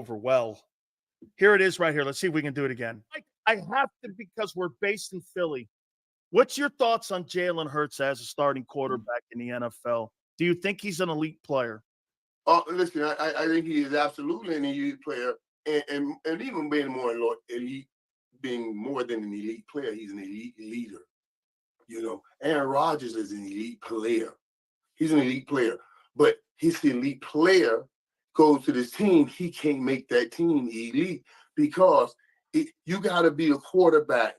over well. Here it is right here. Let's see if we can do it again. I have to because we're based in Philly. What's your thoughts on Jalen Hurts as a starting quarterback in the NFL? Do you think he's an elite player? Listen, I think he is absolutely an elite player, and even being more elite, being more than an elite player, he's an elite leader. You know, Aaron Rodgers is an elite player. He's an elite player, but his elite player goes to this team. He can't make that team elite because you got to be a quarterback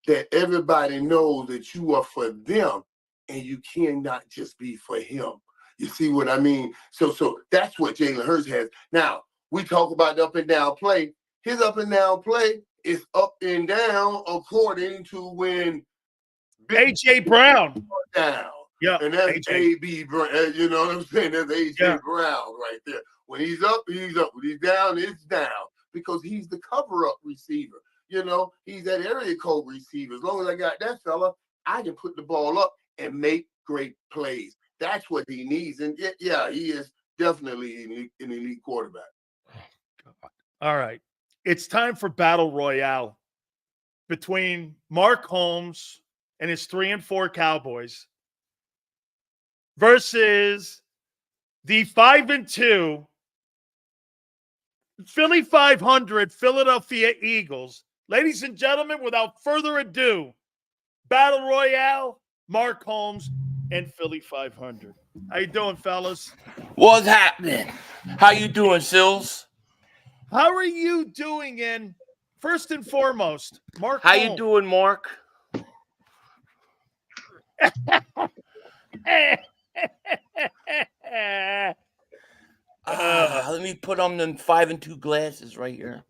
that everybody knows that you are for them, and you cannot just be for him. You see what I mean? So that's what Jalen Hurts has. Now, we talk about the up and down play. His up and down play is up and down according to when A.J. Brown. Down. Yeah. And that's A.B. Brown. You know what I'm saying? That's A.J. Brown right there. When he's up, he's up. When he's down, it's down. Because he's the cover-up receiver. You know, he's that area code receiver. As long as I got that fella, I can put the ball up and make great plays. That's what he needs. And yeah, he is definitely an elite quarterback. All right. It's time for Battle Royale between Mark Holmes and his 3-4 Cowboys versus the 5-2 Philly.500 Philadelphia Eagles. Ladies and gentlemen, without further ado, Battle Royale, Mark Holmes and Philly.500. How you doing, fellas? What's happening? How you doing, Sills? How are you doing? And first and foremost, Mark How Holmes. you doing, Mark? Let me put on them 5-2 glasses right here.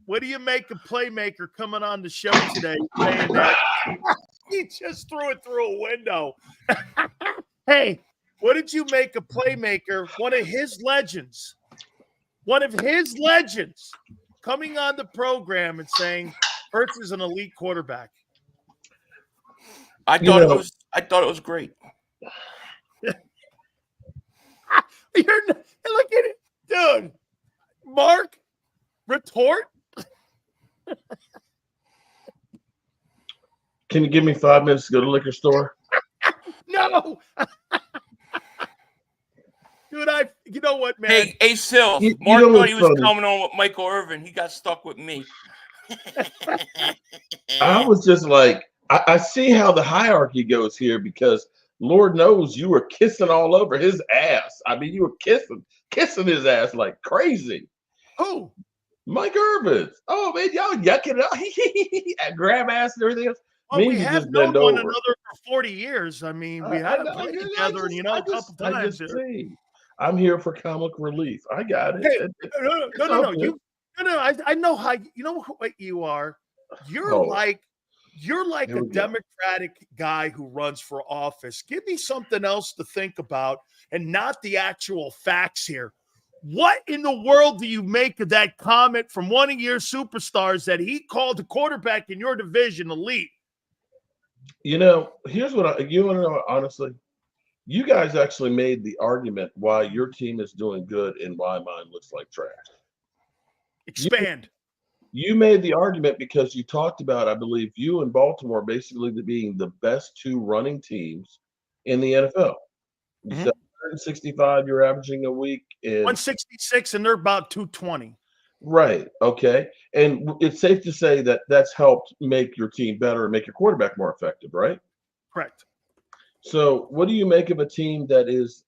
What do you make of Playmaker coming on the show today saying that he just threw it through a window? Hey, what did you make of Playmaker, one of his legends, coming on the program and saying Hurts is an elite quarterback? I thought it was great. Look at it, dude. Mark, retort. Can you give me 5 minutes to go to the liquor store? No. Dude, you know what, man? Hey, Sil, Mark thought he was coming on with Michael Irvin. He got stuck with me. I was just like, I see how the hierarchy goes here because Lord knows you were kissing all over his ass. I mean, you were kissing his ass like crazy. Who? Mike Irvin. Oh, man, y'all yucking it up. Grab ass and everything else. Well, we have known one another for 40 years. I mean, we had a play together, a couple times. I'm here for comic relief. I got it. Hey, no. I know how. You know what you are. You're like a Democratic guy who runs for office. Give me something else to think about, and not the actual facts here. What in the world do you make of that comment from one of your superstars that he called the quarterback in your division elite? You know, here's what you want to know, honestly. You guys actually made the argument why your team is doing good and why mine looks like trash. Expand. You made the argument because you talked about, I believe, you and Baltimore basically being the best two running teams in the NFL. Mm-hmm. 165 you're averaging a week. 166, and they're about 220. Right. Okay. And it's safe to say that that's helped make your team better and make your quarterback more effective, right? Correct. So what do you make of a team that is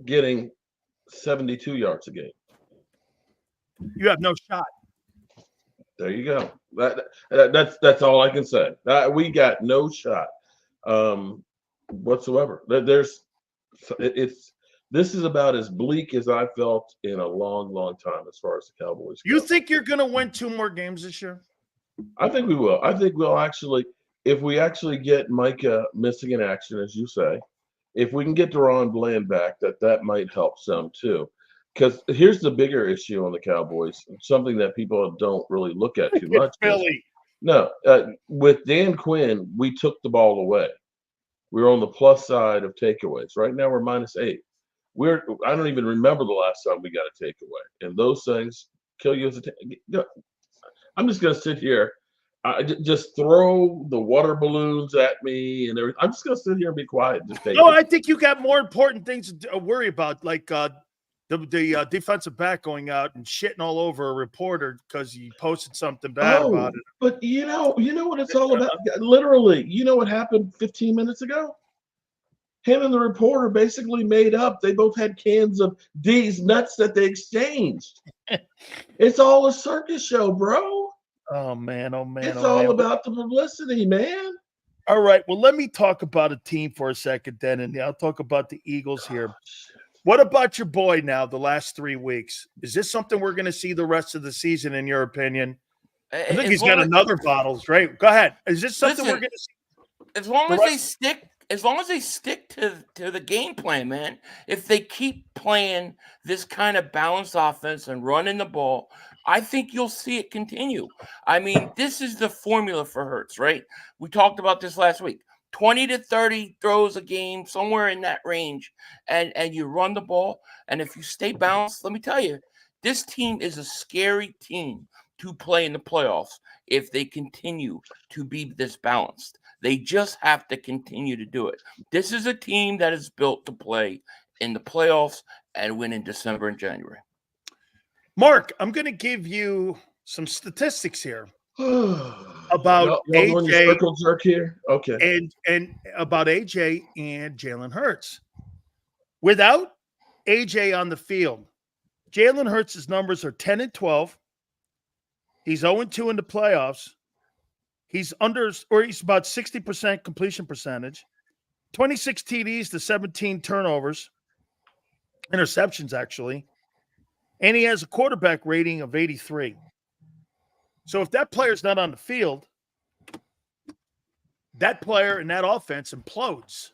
getting 72 yards a game? You have no shot. There you go. That's all I can say. We got no shot whatsoever. This is about as bleak as I felt in a long, long time as far as the Cowboys go. You think you're going to win 2 more games this year? I think we will. I think we'll actually, if we actually get Micah missing in action, as you say, if we can get Deron Bland back, that might help some too. Because here's the bigger issue on the Cowboys, something that people don't really look at too much. With Dan Quinn, we took the ball away. We were on the plus side of takeaways. Right now we're -8. I don't even remember the last time we got a takeaway, and those things kill you as a. I'm just gonna sit here. Just throw the water balloons at me and everything. I'm just gonna sit here and be quiet and just take No, it. I think you got more important things to worry about, like the defensive back going out and shitting all over a reporter because he posted something bad about it. But you know what it's all about. Literally, you know what happened 15 minutes ago? Him and the reporter basically made up. They both had cans of D's nuts that they exchanged. It's all a circus show, bro. Oh man, it's all about the publicity, man. All right, well, let me talk about a team for a second then, and I'll talk about the Eagles here. What about your boy now, the last 3 weeks? Is this something we're going to see the rest of the season, in your opinion? I think he's got another bottle, right? Go ahead. Is this something we're going to see? As long as they stick to the game plan, man. If they keep playing this kind of balanced offense and running the ball, I think you'll see it continue. I mean, this is the formula for Hurts, right? We talked about this last week. 20 to 30 throws a game, somewhere in that range, and you run the ball. And if you stay balanced, let me tell you, this team is a scary team to play in the playoffs if they continue to be this balanced. They just have to continue to do it. This is a team that is built to play in the playoffs and win in December and January. Mark, I'm going to give you some statistics here about AJ. Circle jerk here, okay, and about AJ and Jalen Hurts. Without AJ on the field, Jalen Hurts' numbers are 10 and 12. He's 0-2 in the playoffs. He's about 60% completion percentage, 26 TDs to 17 turnovers, interceptions actually, and he has a quarterback rating of 83. So if that player's not on the field, that player and that offense implodes.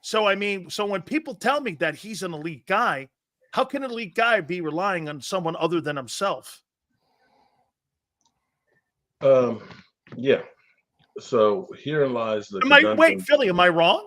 So, I mean, when people tell me that he's an elite guy, how can an elite guy be relying on someone other than himself? Yeah. So herein lies the. Wait, Philly, am I wrong?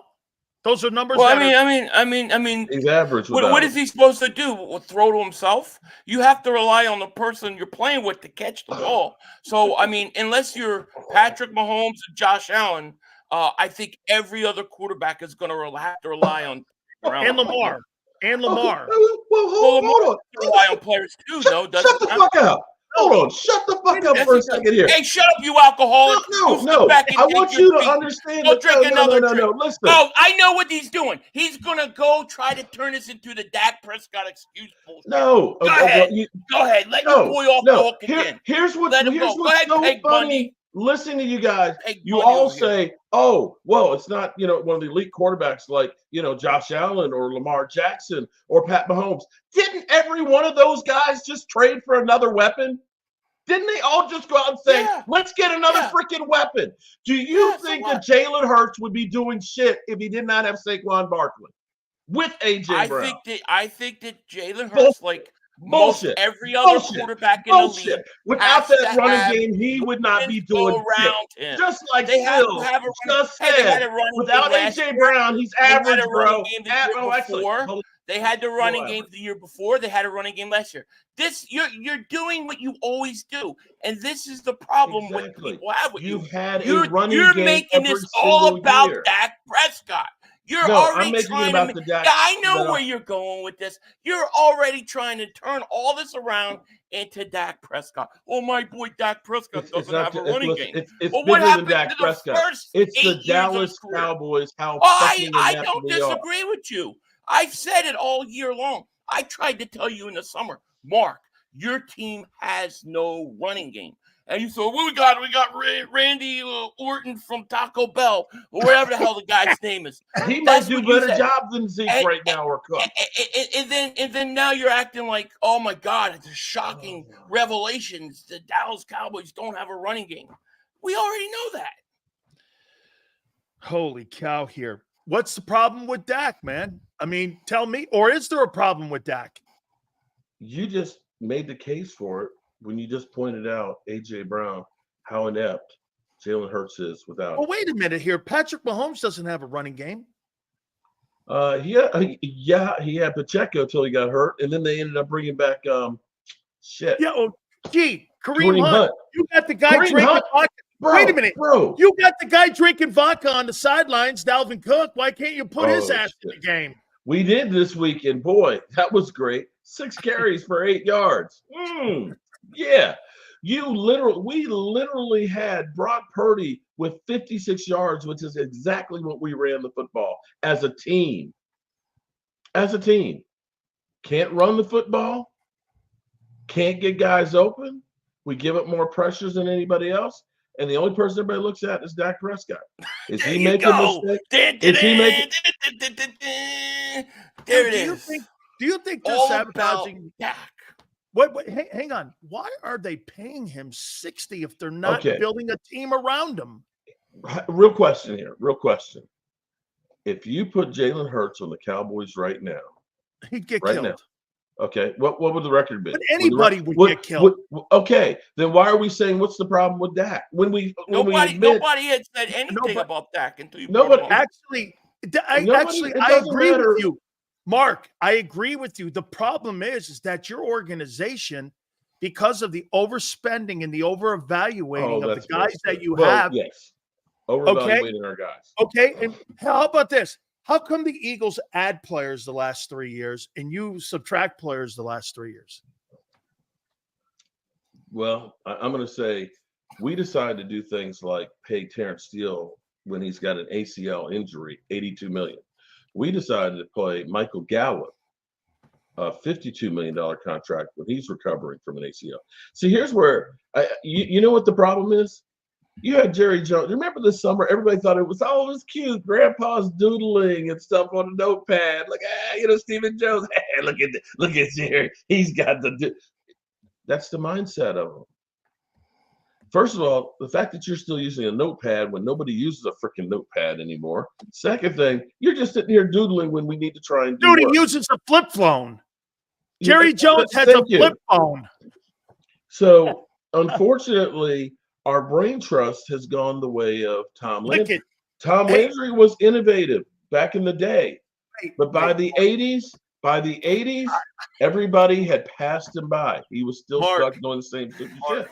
Those are numbers. Well, I mean, he's average. What is he supposed to do? Throw to himself? You have to rely on the person you're playing with to catch the ball. So, I mean, unless you're Patrick Mahomes and Josh Allen, I think every other quarterback is going to have to rely on and Lamar. Well, hold on. Rely on players too, shut the fuck up. Hold on. Shut the fuck up for a second here. Hey, shut up, you alcoholic. No. I want you to understand. Go drink another drink. No. Listen. Oh, I know what he's doing. He's going to go try to turn this into the Dak Prescott excuse bullshit. No. Go ahead. Let your boy off the hook again. Here's what's so funny. Bundy. Listen to you guys. You all say, oh, well, it's not, one of the elite quarterbacks like, Josh Allen or Lamar Jackson or Pat Mahomes. Didn't every one of those guys just trade for another weapon? Didn't they all just go out and say, let's get another freaking weapon? Do you think that Jalen Hurts would be doing shit if he did not have Saquon Barkley with A.J. Brown? I think that Jalen Hurts, most every other quarterback in the league, without that running game, he would not be doing shit. Just like they had to have a running without A.J. Brown, he's average, bro. They had the running game the year before. They had a running game last year. You're doing what you always do, and this is the problem with people have with you. You're making this all about Dak Prescott. You're already trying to. I know where you're going with this. You're already trying to turn all this around into Dak Prescott. Oh, my boy, Dak Prescott doesn't have a running game. It's bigger than Dak Prescott. It's the Dallas Cowboys. I don't disagree with you. I've said it all year long. I tried to tell you in the summer, Mark, your team has no running game. And you said, well, we got Randy Orton from Taco Bell, or whatever the hell the guy's name is. He might do a better job than Zeke right now, or Cook. And then now you're acting like, oh my God, it's a shocking revelation. The Dallas Cowboys don't have a running game. We already know that. Holy cow! Here, what's the problem with Dak, man? I mean, tell me, or is there a problem with Dak? You just made the case for it when you just pointed out A.J. Brown, how inept Jalen Hurts is without. Well, wait a minute here. Patrick Mahomes doesn't have a running game. He had Pacheco till he got hurt, and then they ended up bringing back shit. Yeah, Kareem Kareem Hunt. Hunt. You got the guy Kareem drinking Hunt? vodka. Bro, Wait a minute. bro. You got the guy drinking vodka on the sidelines, Dalvin Cook. Why can't you put his ass in the game? We did this weekend. Boy, that was great. 6 carries for 8 yards. Yeah. We literally had Brock Purdy with 56 yards, which is exactly what we ran the football as a team. As a team. Can't run the football. Can't get guys open. We give up more pressures than anybody else. And the only person everybody looks at is Dak Prescott. Is he making mistakes? Is he making? There it is. Do you think they're sabotaging Dak? Wait, hang on. Why are they paying him 60 if they're not building a team around him? Real question here. Real question. If you put Jalen Hurts on the Cowboys right now, he'd get killed. Now, okay, what would the record be? But anybody would get killed. Okay, then why are we saying what's the problem with Dak? Nobody had said anything about Dak until you. Nobody actually. I agree with you, Mark. I agree with you. The problem is that your organization, because of the overspending and the over-evaluating of the guys that you have, over-evaluating our guys. Okay, and how about this? How come the Eagles add players the last 3 years and you subtract players the last 3 years? Well, I'm going to say we decided to do things like pay Terrence Steele when he's got an ACL injury, $82 million. We decided to play Michael Gallup a $52 million contract when he's recovering from an ACL. See, here's where you know what the problem is? You had Jerry Jones. Remember this summer, everybody thought it was cute. Grandpa's doodling and stuff on a notepad. Like, Stephen Jones. Hey, look at Jerry. He's got the. That's the mindset of him. First of all, the fact that you're still using a notepad when nobody uses a freaking notepad anymore. Second thing, you're just sitting here doodling when we need to try and do Dude, he uses a flip phone. Jerry Jones has a flip phone. So, unfortunately, our brain trust has gone the way of Tom Landry. Tom Landry was innovative back in the day, but by the 80s, everybody had passed him by. He was still stuck doing the same stupid shit.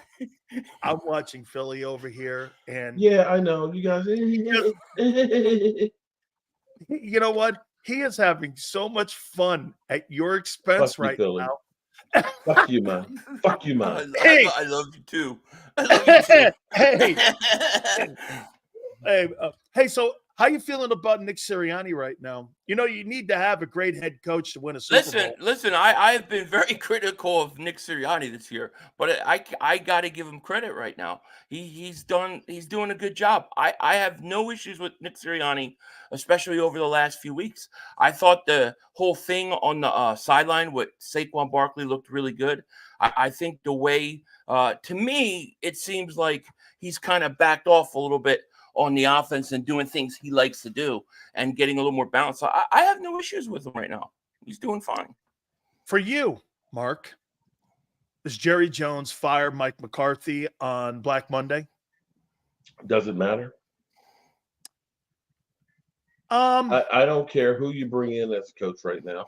I'm watching Philly over here, and I know you guys. You know what? He is having so much fun at your expense right now. Fuck you, man. Fuck you, man. I love you too. Hey, so how you feeling about Nick Sirianni right now? You need to have a great head coach to win a Super Bowl. Listen, I have been very critical of Nick Sirianni this year, but I got to give him credit right now. He's doing a good job. I have no issues with Nick Sirianni, especially over the last few weeks. I thought the whole thing on the sideline with Saquon Barkley looked really good. I think the way, to me, it seems like he's kind of backed off a little bit on the offense and doing things he likes to do and getting a little more balance. So I have no issues with him right now. He's doing fine. For you, Mark, does Jerry Jones fire Mike McCarthy on Black Monday? Does it matter? I don't care who you bring in as a coach right now.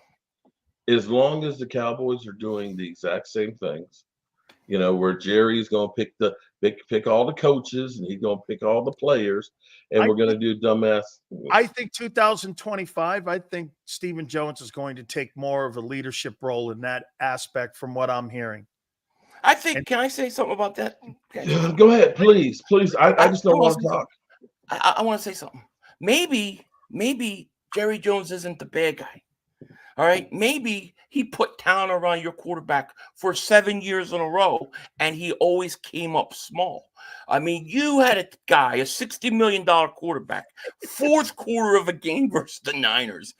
As long as the Cowboys are doing the exact same things, where Jerry's going to pick all the coaches and he's going to pick all the players, and we're going to do dumbass. I think 2025, I think Stephen Jones is going to take more of a leadership role in that aspect from what I'm hearing. Can I say something about that? Go ahead, please. I just don't want to talk. I want to say something. Maybe Jerry Jones isn't the bad guy. All right, maybe he put talent around your quarterback for 7 years in a row, and he always came up small. I mean, you had a guy, a $60 million quarterback, fourth quarter of a game versus the Niners,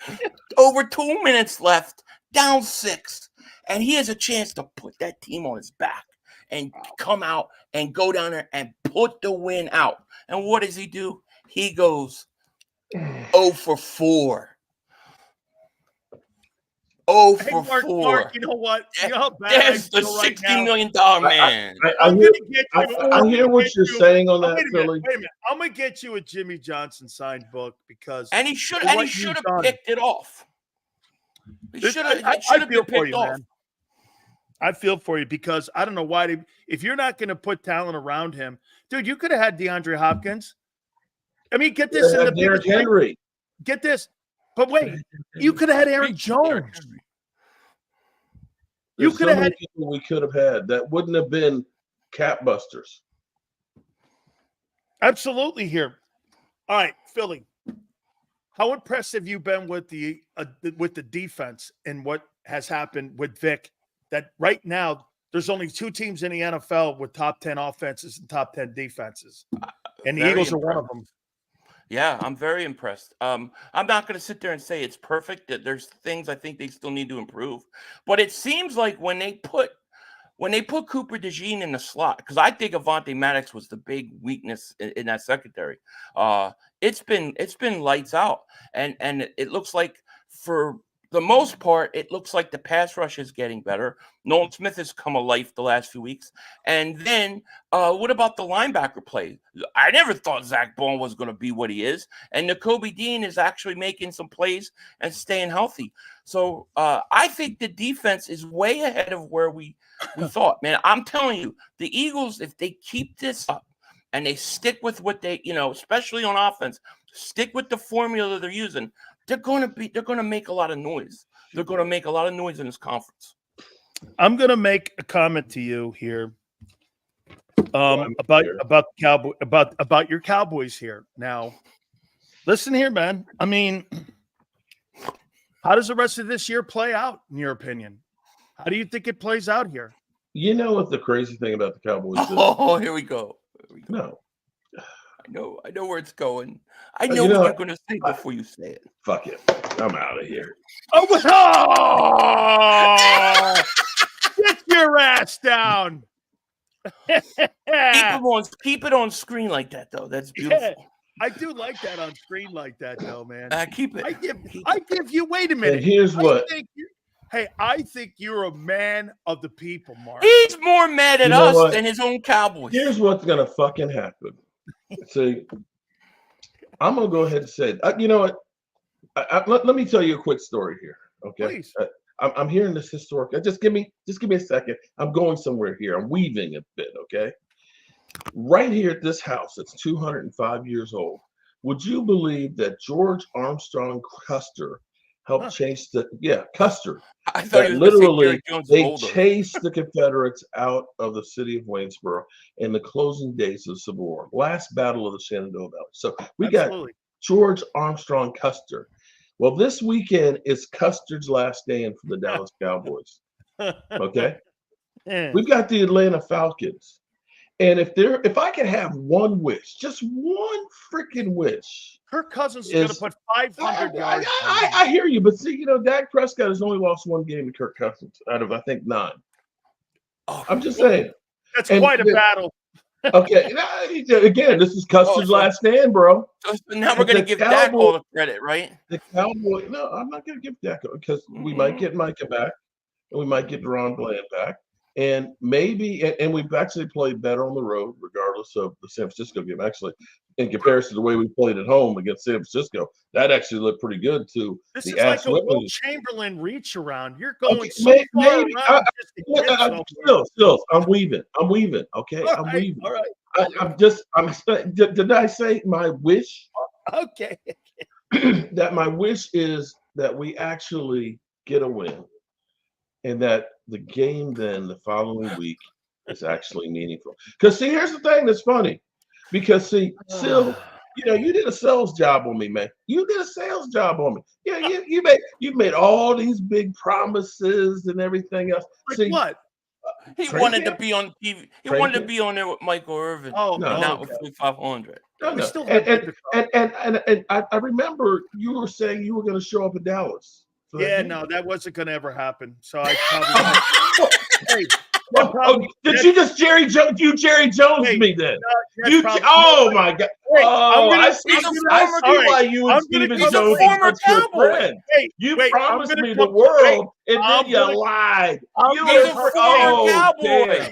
over 2 minutes left, down 6, and he has a chance to put that team on his back and come out and go down there and put the win out. And what does he do? He goes 0 for 4. Oh, Hey, for Mark, 4. Mark, you know what? You know how bad There's I the feel right $60 now? million man. I'm hear, gonna get you. I hear what you're saying on that, Philly. Wait a minute. I'm gonna get you a Jimmy Johnson signed book because And he should of have what you've done. picked it off. He should have been feel for picked you, off. man. I feel for you because I don't know why. If you're not going to put talent around him, dude, you could have had DeAndre Hopkins. I mean, get this in the Derrick Henry. Get this, but wait, you could have had Aaron Jones. You could have had people we could have had that wouldn't have been cap busters. Absolutely. Here, all right, Philly. How impressed have you been with the defense and what has happened with Vic? That right now there's only 2 teams in the NFL with top 10 offenses and top 10 defenses, and the Eagles are one of them. Yeah, I'm very impressed. I'm not going to sit there and say it's perfect. That there's things I think they still need to improve, but it seems like when they put Cooper DeJean in the slot, because I think Avonte Maddox was the big weakness in that secondary. It's been lights out, and it looks like for the most part, it looks like the pass rush is getting better. Nolan Smith has come alive the last few weeks. And then what about the linebacker play? I never thought Zach Bone was going to be what he is. And Nakobe Dean is actually making some plays and staying healthy. So I think the defense is way ahead of where we thought. Man, I'm telling you, the Eagles, if they keep this up and they stick with what they, especially on offense, stick with the formula they're using, they're going to make a lot of noise. They're going to make a lot of noise in this conference. I'm going to make a comment to you here about your Cowboys here. Now, listen here, man. I mean, how does the rest of this year play out, in your opinion? How do you think it plays out here? You know what the crazy thing about the Cowboys is? Oh, here we go. No. I know where it's going. I know what you're going to say before you say it. Fuck it. I'm out of here. Oh, get your ass down. Keep it on screen like that, though. That's beautiful. Yeah, I do like that on screen like that, though, man. Keep it. I give you. Wait a minute. And here's what. I think you're a man of the people, Mark. He's more mad at us than his own Cowboys. Here's what's gonna fucking happen. See, I'm gonna go ahead and say it. You know what? Let me tell you a quick story here. Okay. Please. I'm hearing this historic. Just give me a second. I'm going somewhere here. I'm weaving a bit. Okay. Right here at this house, it's 205 years old. Would you believe that George Armstrong Custer helped change Custer? I thought that literally they chased the Confederates out of the city of Waynesboro in the closing days of the Civil War, last battle of the Shenandoah Valley. So we got George Armstrong Custer. Well, this weekend is Custer's last stand for the Dallas Cowboys. Okay, we've got the Atlanta Falcons. And if I could have one wish, just one freaking wish. Kirk Cousins is going to put 500 yards. I hear you, but see, Dak Prescott has only lost one game to Kirk Cousins out of, I think, 9. Oh, I'm just saying. That's quite a battle. Okay. Again, this is Custer's last stand, bro. So now we're going to give Dak all the credit, right? The Cowboy. No, I'm not going to give Dak because we might get Micah back and we might get Deron Bland back. And maybe, and we've actually played better on the road, regardless of the San Francisco game. Actually, in comparison to the way we played at home against San Francisco, that actually looked pretty good too. This is like a Will Chamberlain reach around. You're going so far around. Still, I'm weaving. Okay, I'm weaving. All right. Did I say my wish? Okay. That my wish is that we actually get a win. And that the game then the following week is actually meaningful. Because see, here's the thing that's funny. Because see, Sil, you did a sales job on me, man. You did a sales job on me. Yeah, you made all these big promises and everything else. Like see, what? He wanted to be on TV. He wanted to be on there with Michael Irvin. Not with Philly.500. And I remember you were saying you were going to show up in Dallas. No, that wasn't going to ever happen. So I probably Did you just Jerry Jones me then? Oh my God! I see why you and Steven Jones are such good friends. You promised me the world, and then you lied. He's a former Cowboy.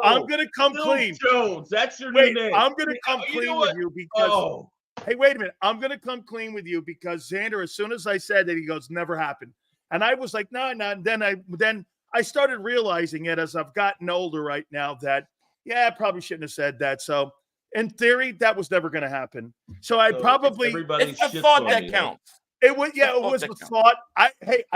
I'm gonna come clean. Jones, that's your new name. I'm gonna come clean with you because. Hey, wait a minute. I'm going to come clean with you because Zander, as soon as I said that, he goes, never happened. And I was like, no. And then I started realizing it as I've gotten older right now that, I probably shouldn't have said that. So in theory, that was never going to happen. So I probably. It's a thought that counts. It was, it was a thought. I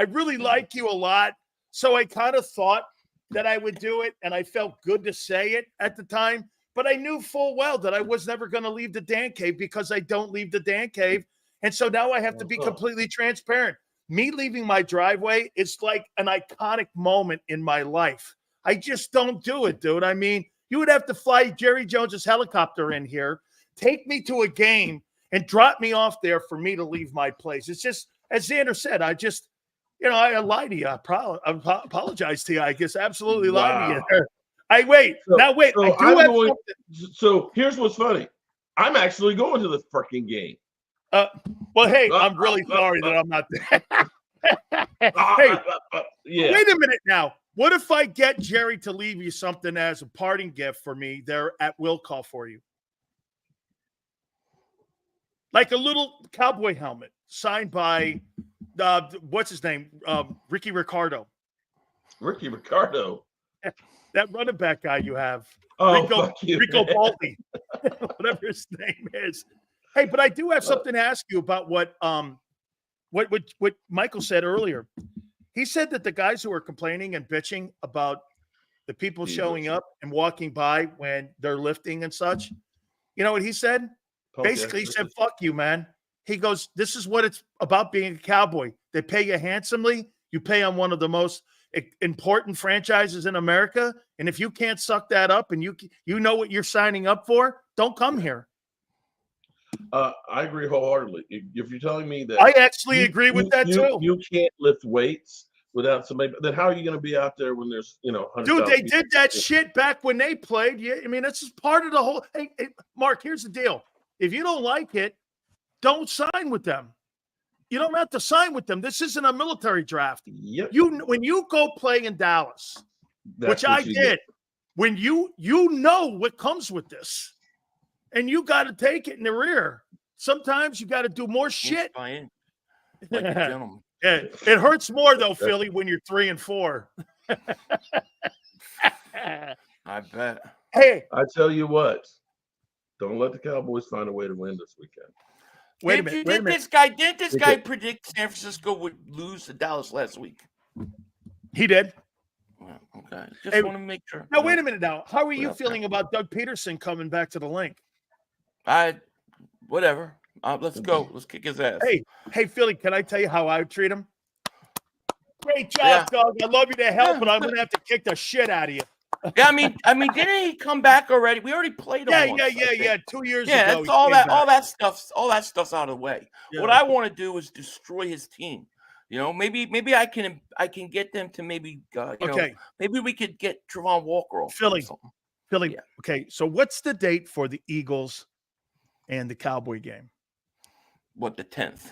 really like you a lot. So I kind of thought that I would do it. And I felt good to say it at the time. But I knew full well that I was never going to leave the Dan Cave because I don't leave the Dan Cave. And so now I have to be completely transparent. Me leaving my driveway is like an iconic moment in my life. I just don't do it, dude. I mean, you would have to fly Jerry Jones's helicopter in here, take me to a game, and drop me off there for me to leave my place. It's just, as Zander said, I just, I lied to you. I apologize to you. I guess absolutely lied to you there. So here's what's funny. I'm actually going to the freaking game. I'm really sorry that I'm not there. Wait a minute now. What if I get Jerry to leave you something as a parting gift for me there at Will Call for you? Like a little cowboy helmet signed by, what's his name? Ricky Ricardo. Ricky Ricardo? That running back guy you have. Rico Baldy, whatever his name is. Hey, but I do have something to ask you about what Michael said earlier. He said that the guys who are complaining and bitching about the people showing up and walking by when they're lifting and such, you know what he said? Basically, he said, fuck you, man. He goes, this is what it's about being a Cowboy. They pay you handsomely. You pay on one of the most important franchises in America. And if you can't suck that up and you know what you're signing up for, don't come here. I agree wholeheartedly. If you're telling me that I actually agree with that too. You can't lift weights without somebody, then how are you going to be out there when there's, dude, they did that shit back when they played. Yeah, I mean, that's just part of the whole. Hey, Mark, here's the deal. If you don't like it, don't sign with them. You don't have to sign with them. This isn't a military draft. Yep. When you go play in Dallas, which I did, when you know what comes with this, and you got to take it in the rear. Sometimes you got to do more shit. Like a gentleman. It hurts more though, Philly, when you're 3-4. I bet. Hey, I tell you what, don't let the Cowboys find a way to win this weekend. Wait a minute. Didn't this guy predict San Francisco would lose to Dallas last week? He did. Well, okay. Just want to make sure. Now, wait a minute now. How are you feeling about Doug Peterson coming back to the link? Whatever. Let's go. Let's kick his ass. Hey, Philly, can I tell you how I would treat him? Great job, Doug. I love you to help, but I'm going to have to kick the shit out of you. Yeah, I mean, didn't he come back already? We already played him. Yeah. 2 years ago. Yeah, that's all that stuff's out of the way. Yeah. What I want to do is destroy his team. Maybe I can get them to maybe maybe we could get Trevon Walker off. Philly. Yeah. Okay, so what's the date for the Eagles and the Cowboy game? What, the 10th?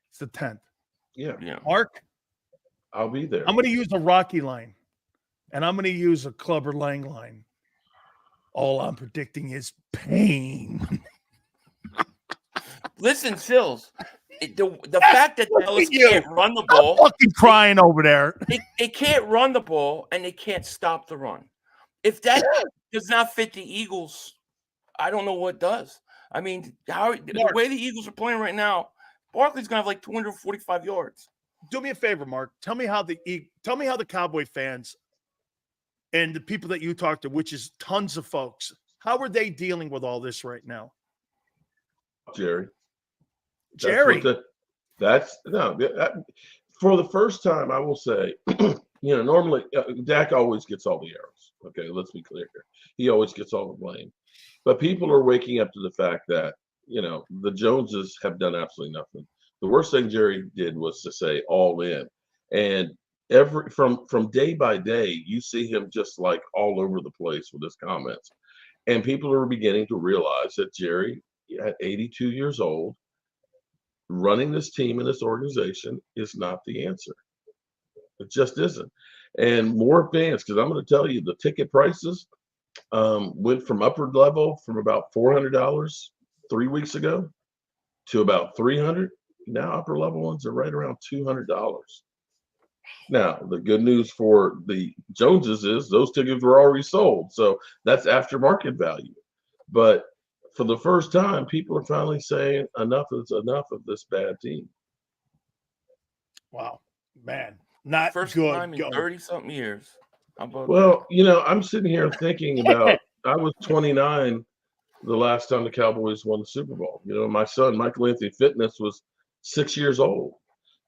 It's the 10th. Yeah. Mark? I'll be there. I'm going to use a Rocky line, and I'm going to use a Clubber Lang line. All I'm predicting is pain. Listen, Sills, the fact that Dallas can't run the ball. I'm fucking crying over there. They can't run the ball, and they can't stop the run. If that does not fit the Eagles, I don't know what does. I mean, the way the Eagles are playing right now, Barkley's gonna have like 245 yards. Do me a favor, Mark. Tell me how the Cowboy fans and the people that you talk to, which is tons of folks, how are they dealing with all this right now? Jerry. For the first time, I will say, normally Dak always gets all the arrows. Okay, let's be clear here. He always gets all the blame. But people are waking up to the fact that, the Joneses have done absolutely nothing. The worst thing Jerry did was to say all in. And from day by day, you see him just like all over the place with his comments. And people are beginning to realize that Jerry, at 82 years old, running this team and this organization is not the answer. It just isn't. And more fans, because I'm going to tell you, the ticket prices went from upward level from about $400 3 weeks ago to about $300. Now upper level ones are right around $200. Now, the good news for the Joneses is those tickets were already sold. So that's aftermarket value. But for the first time, people are finally saying enough is enough of this bad team. Wow, man. Not First good. time in 30-something years. How about well, that? I'm sitting here thinking about I was 29 the last time the Cowboys won the Super Bowl. My son, Michael Anthony Fitness, was 6 years old.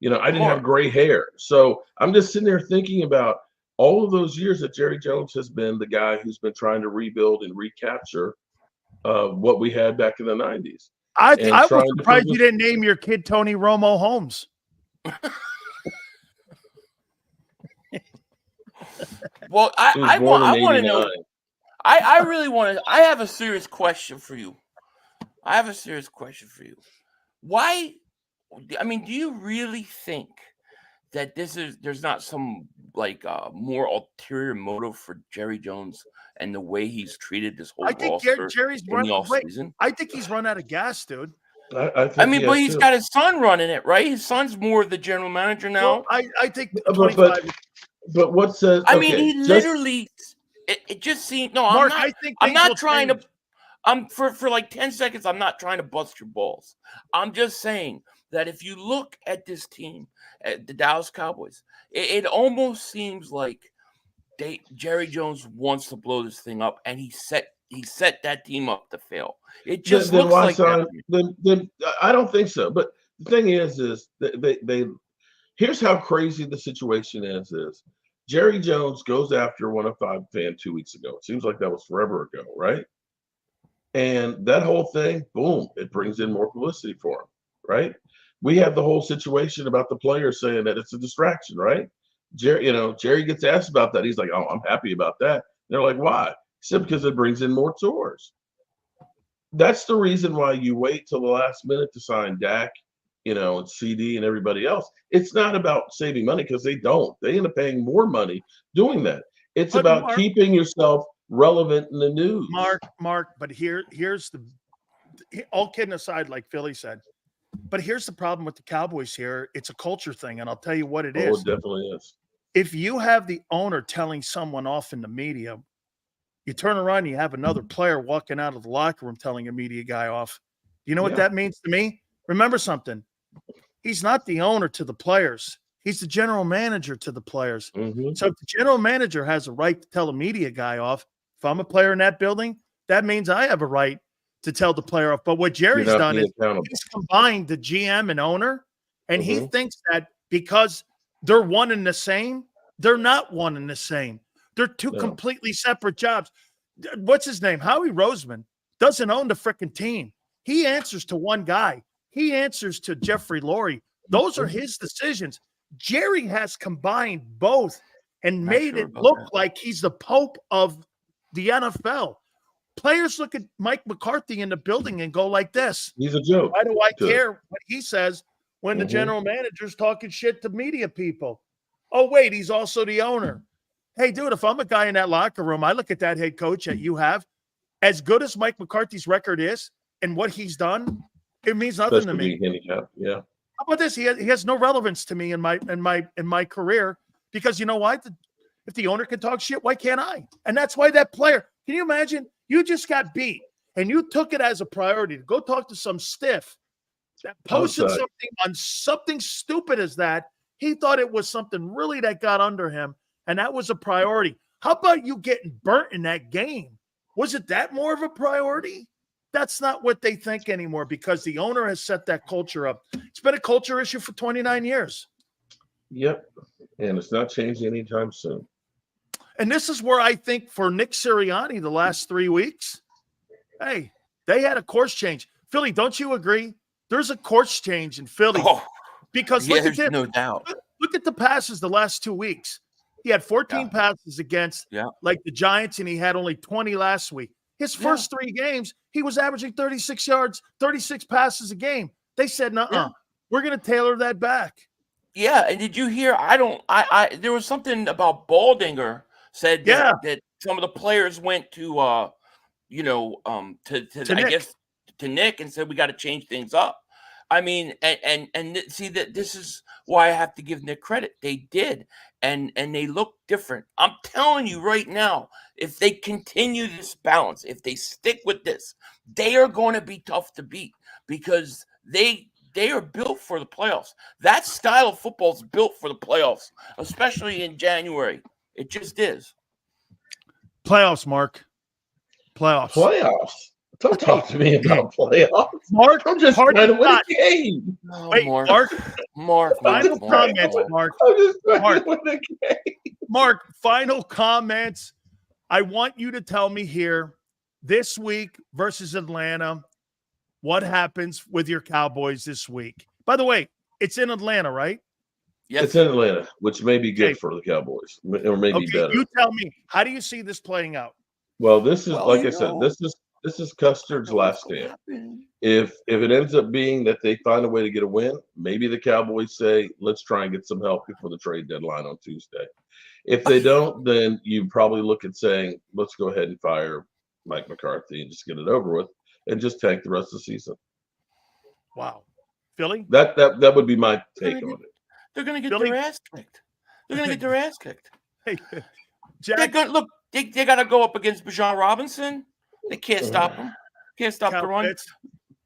I didn't have gray hair. So I'm just sitting there thinking about all of those years that Jerry Jones has been the guy who's been trying to rebuild and recapture what we had back in the 90s. I was surprised you didn't name your kid Tony Romo Holmes. Well, I want to know. I really want to. I have a serious question for you. Why? I mean, do you really think that there's not some more ulterior motive for Jerry Jones and the way he's treated this whole roster Jerry's in the offseason? I think he's run out of gas, dude. I mean, but he's got his son running it, right? His son's more the general manager now. Well, I think 25. But what says? I mean, he literally. It just seemed Mark, I'm not trying to. For like 10 seconds. I'm not trying to bust your balls. I'm just saying that if you look at this team, at the Dallas Cowboys, it almost seems like Jerry Jones wants to blow this thing up, and he set that team up to fail. It just looks like that. Then I don't think so. But the thing is they here's how crazy the situation is Jerry Jones goes after one of 5 fan 2 weeks ago. It seems like that was forever ago, right? And that whole thing, boom, it brings in more publicity for him, right? We have the whole situation about the players saying that it's a distraction, right? Jerry gets asked about that. He's like, "Oh, I'm happy about that." They're like, "Why?" He said, "Because it brings in more tours." That's the reason why you wait till the last minute to sign Dak, and CD and everybody else. It's not about saving money because they don't. They end up paying more money doing that. It's about keeping yourself relevant in the news. Mark, but here's all kidding aside, like Philly said, but here's the problem with the Cowboys here. It's a culture thing, and I'll tell you what it is. It definitely is. If you have the owner telling someone off in the media, you turn around and you have another player walking out of the locker room telling a media guy off. You know what that means to me? Remember something. He's not the owner to the players. He's the general manager to the players. Mm-hmm. So if the general manager has a right to tell a media guy off, if I'm a player in that building, that means I have a right to tell the player off. But what Jerry's done is he's combined the GM and owner, and he thinks that because they're one and the same, they're not one and the same. They're two completely separate jobs. What's his name? Howie Roseman doesn't own the freaking team. He answers to one guy. He answers to Jeffrey Lurie. Those are his decisions. Jerry has combined both and made it look like he's the Pope of the NFL. Players look at Mike McCarthy in the building and go like this. He's a joke. Why do I care what he says when the general manager's talking shit to media people? Oh, wait, he's also the owner. Hey, dude, if I'm a guy in that locker room, I look at that head coach that you have. As good as Mike McCarthy's record is and what he's done, it means nothing to me. Yeah. How about this? He has no relevance to me in my career because you know why? If the owner can talk shit, why can't I? And that's why that player. Can you imagine? You just got beat, and you took it as a priority to go talk to some stiff that posted something on something stupid as that. He thought it was something really that got under him, and that was a priority. How about you getting burnt in that game? Was it that more of a priority? That's not what they think anymore because the owner has set that culture up. It's been a culture issue for 29 years. Yep, and it's not changing anytime soon. And this is where I think for Nick Sirianni the last 3 weeks, hey, they had a course change. Philly, don't you agree? There's a course change in Philly. Oh, because there's no doubt. look at the passes the last 2 weeks. He had 14 passes against like the Giants, and he had only 20 last week. His first 3 games, he was averaging 36 yards, 36 passes a game. They said, "Nuh-uh, we're going to tailor that back." Yeah, and did you hear? There was something about Baldinger said that some of the players went to I guess to Nick and said we got to change things up. I mean, and see that this is why I have to give Nick credit. They did, and they look different. I'm telling you right now, if they continue this balance, if they stick with this, they are going to be tough to beat because they are built for the playoffs. That style of football is built for the playoffs, especially in January. It just is. Playoffs, Mark. Playoffs. Don't talk to me about playoffs. Mark, I'm just trying to win a game. Oh, wait, Mark. Final comments, Mark. I'm just trying to win a game. Mark, final comments. I want you to tell me here this week versus Atlanta, what happens with your Cowboys this week? By the way, it's in Atlanta, right? Yes. It's in Atlanta, which may be good for the Cowboys, or maybe better. You tell me. How do you see this playing out? Well, this is like I said. This is Custard's last stand. If it ends up being that they find a way to get a win, maybe the Cowboys say, "Let's try and get some help before the trade deadline on Tuesday." If they don't, then you probably look at saying, "Let's go ahead and fire Mike McCarthy and just get it over with, and just tank the rest of the season." Wow, Philly. That would be my take on it. They're going to get their ass kicked. They're going to get their ass kicked. Hey, Jack. They got to go up against Bijan Robinson. They can't stop him. Can't stop the run.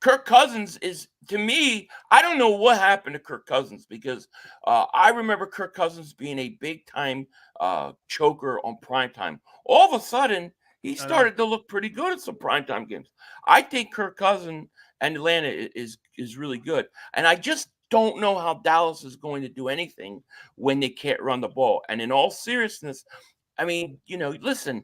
Kirk Cousins is, to me, I don't know what happened to Kirk Cousins because I remember Kirk Cousins being a big-time choker on primetime. All of a sudden, he started to look pretty good at some primetime games. I think Kirk Cousins and Atlanta is really good. And I just don't know how Dallas is going to do anything when they can't run the ball. And in all seriousness, I mean, listen,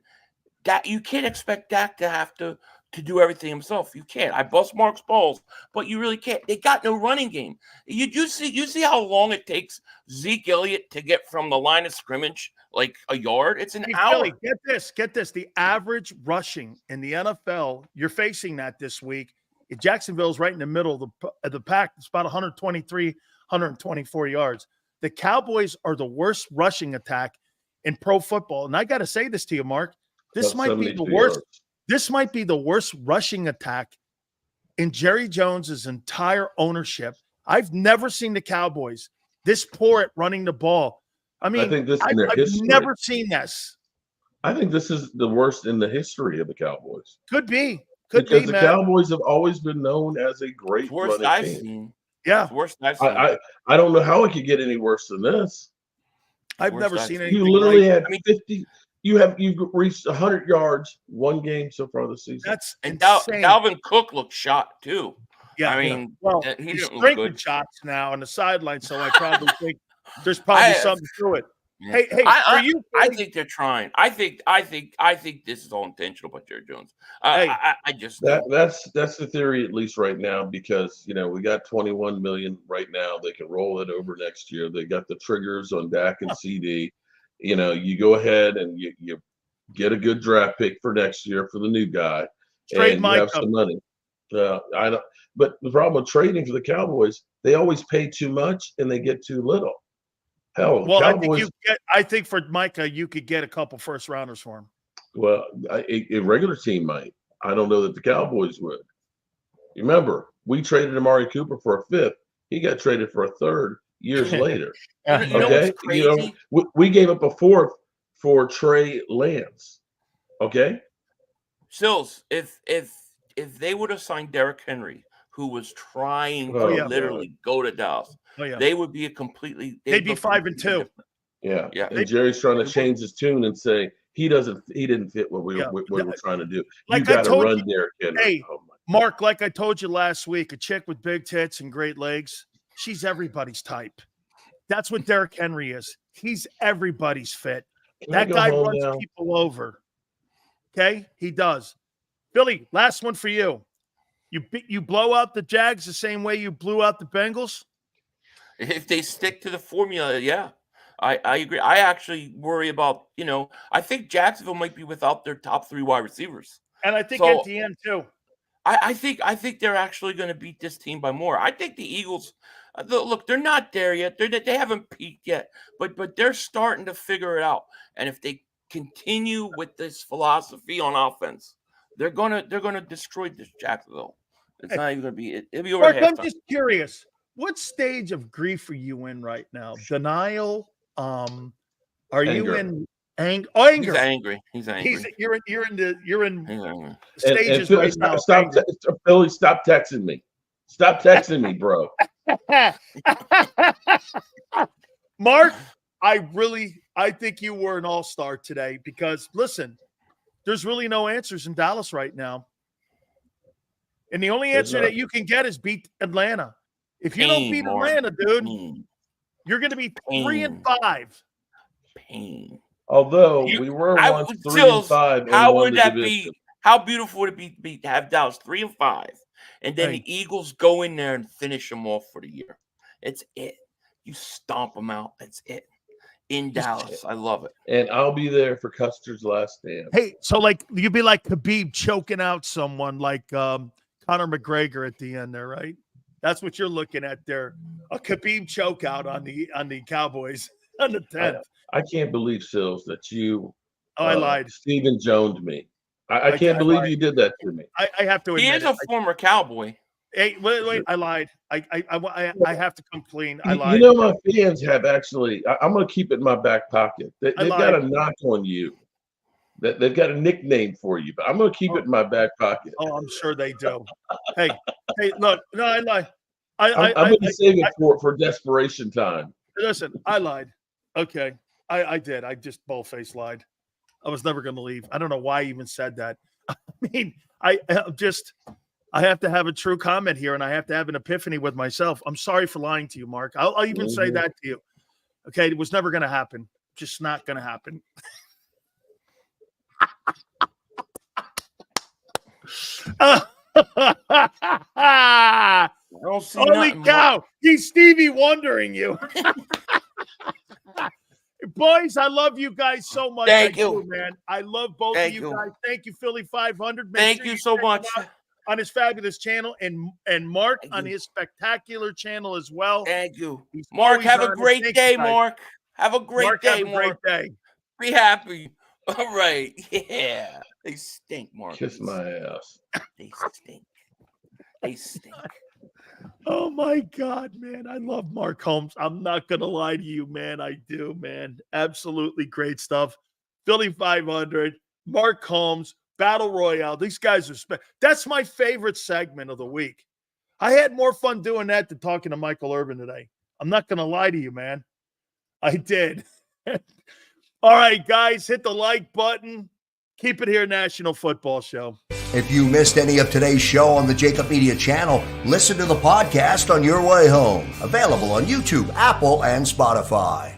that you can't expect Dak to have to do everything himself. You can't. I bust Mark's balls, but you really can't. They got no running game. You see how long it takes Zeke Elliott to get from the line of scrimmage like a yard? It's an hour. Philly, get this. The average rushing in the NFL, you're facing that this week. Jacksonville's right in the middle of the pack. It's about 123, 124 yards. The Cowboys are the worst rushing attack in pro football. And I got to say this to you, Mark. This might be the worst. Yards. This might be the worst rushing attack in Jerry Jones's entire ownership. I've never seen the Cowboys this poor at running the ball. I mean, I've never seen this. I think this is the worst in the history of the Cowboys. Could be. Because the Cowboys have always been known as a great running team. Yeah. Worst I've seen. I don't know how it could get any worse than this. I've never seen anything. You literally had 50. You've reached 100 yards one game so far this season. That's and Dalvin Cook looked shot too. Yeah, I mean, he's drinking shots now on the sideline, so I probably think there's probably something to it. Yeah. Hey, I think they're trying. I think this is all intentional by Jerry Jones. I just that's the theory at least right now because we got 21 million right now. They can roll it over next year. They got the triggers on Dak and CD. You go ahead and you get a good draft pick for next year for the new guy, and you have some money. I don't. But the problem with trading for the Cowboys, they always pay too much and they get too little. Hell, well, Cowboys, I think for Micah, you could get a couple first rounders for him. Well, a regular team might. I don't know that the Cowboys would. Remember, we traded Amari Cooper for a fifth. He got traded for a third years later. Okay, we gave up a fourth for Trey Lance. Okay, Sills, if they would have signed Derrick Henry, who was trying to literally go to Dallas, they would be they'd be 5-2. Yeah. And Jerry's trying to change his tune and say he didn't fit what we were trying to do. You got to run Derrick Henry. Hey, Mark, like I told you last week, a chick with big tits and great legs, she's everybody's type. That's what Derrick Henry is. He's everybody's fit. That guy runs people over. Okay? He does. Billy, last one for you. You blow out the Jags the same way you blew out the Bengals? If they stick to the formula, yeah. I agree. I actually worry about, I think Jacksonville might be without their top 3 wide receivers. And I think So at the end too. I think they're actually going to beat this team by more. I think the Eagles, look, they're not there yet. They haven't peaked yet, but they're starting to figure it out. And if they continue with this philosophy on offense, they're gonna destroy this Jacksonville. It's not even gonna be. It'll be over Mark, halftime. I'm just curious. What stage of grief are you in right now? Denial? Are you in anger? Oh, anger. He's angry. He's angry. You're in He's angry. stages and right now. Philly, stop texting me. Stop texting me, bro. Mark, I think you were an all-star today because listen, there's really no answers in Dallas right now. And the only answer that you can get is beat Atlanta. If you don't beat Atlanta, dude, you're going to be 3-5. Pain. Although we were once 3-5. How would that be? How beautiful would it be to have Dallas 3-5, and then the Eagles go in there and finish them off for the year? It's it. You stomp them out. That's it. In Dallas. I love it. And I'll be there for Custer's last stand. Hey, so like you'd be like Khabib choking out someone like Conor McGregor at the end there, right? That's what you're looking at there. A Khabib choke out on the Cowboys on the 10th. I can't believe, Sills, that you I lied. Stephen Jones'd me. I can't believe you did that to me. I have to admit he is a former Cowboy. Hey, wait, I lied. I have to come clean. I lied. You know, my fans have actually, I'm going to keep it in my back pocket. They've got a knock on you. They've got a nickname for you, but I'm going to keep it in my back pocket. Oh, I'm sure they do. hey, look, no, I lied. I'm going to save it for desperation time. Listen, I lied. Okay, I did. I just bull-faced lied. I was never going to leave. I don't know why I even said that. I mean, I have to have a true comment here, and I have to have an epiphany with myself. I'm sorry for lying to you, Mark. I'll even say that to you. Okay, it was never going to happen. Just not going to happen. Holy cow! He's Stevie wondering you. Boys, I love you guys so much. Thank you, man. I love both of you guys. Thank you, Philly.500. Thank you so much. On his fabulous channel and Mark on his spectacular channel as well. Thank you. Mark, have a great day, Mark. Have a great day, Mark. Be happy. All right. Yeah. They stink, Mark. Kiss my ass. They stink. They stink. Oh my God, man. I love Mark Holmes. I'm not going to lie to you, man. I do, man. Absolutely great stuff. Philly.500, Mark Holmes, Battle Royale. These guys are that's my favorite segment of the week. I had more fun doing that than talking to Michael Irvin today. I'm not going to lie to you, man. I did. All right, guys, hit the like button. Keep it here, National Football Show. If you missed any of today's show on the JAKIB Media channel, listen to the podcast on your way home. Available on YouTube, Apple, and Spotify.